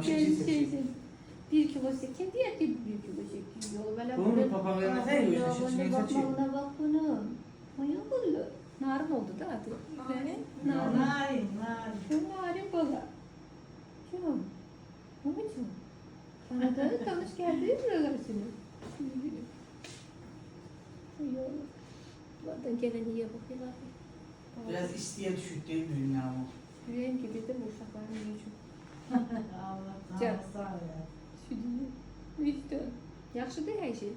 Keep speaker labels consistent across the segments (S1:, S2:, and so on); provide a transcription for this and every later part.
S1: Şey, 1 kilo 8 diye ki 1 kilo 8 yolu böyle.
S2: Bunun papağanlarına sen yiyorsun, şimdi saçıyor.
S1: Bak bunu. Maya buldu. Narin oldu da adı.
S3: Narin.
S1: Şu narin bala. Şu. O mu şu? Kanada'da tanış geldi buralar şimdi. Yok. Zaten geleni yapıp
S2: Biraz isteğe düşük değil mi dünya mı?
S1: Yüreğim gibi de bu uşakların gücü.
S3: Allah sağ ol.
S1: İşte. Yaxşıdır her şey.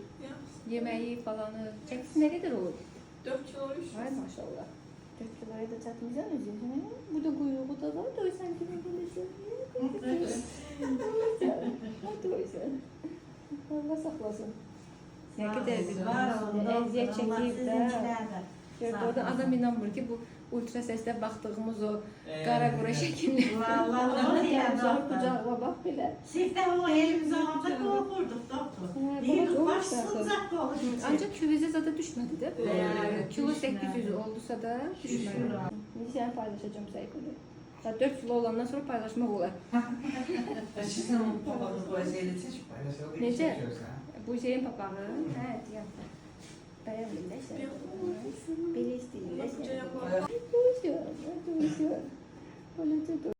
S1: Yemeği falanı. Çəkisi nə qədər olur?
S4: 4 kilo olmuş.
S1: Ay maşallah. 4 kiloya da çatmayacaq özü. Bu da kuyruğu da var. Doysan kimi bilirsin. Doysan. Allah saxlasın. Nə qədər bir əziyyət çəkib də. Orada adam inanmır ki bu ultra səslə baxdığımız o qara qura şəkilli.
S3: Vallahi
S1: Qucağına bax belə.
S3: Sizdə o elimizi alanda qorxurduq doktor. Deyirdik baş sıcaq olmuş.
S1: Ancaq küvizə zada düşmədi də. Kilo 800 oldusa da düşmədi. İndi səni paylaşacağım səhifədə. 4 kilo olandan sonra paylaşmaq olar.
S2: Sizin o papağanı bu əziyyəli seçip paylaşalım.
S1: Necə? Bu şeyin papağı. Hə, deyəm. Bəyənmirlər sən. Belə istəyirlər sən. Duysun. Olacaq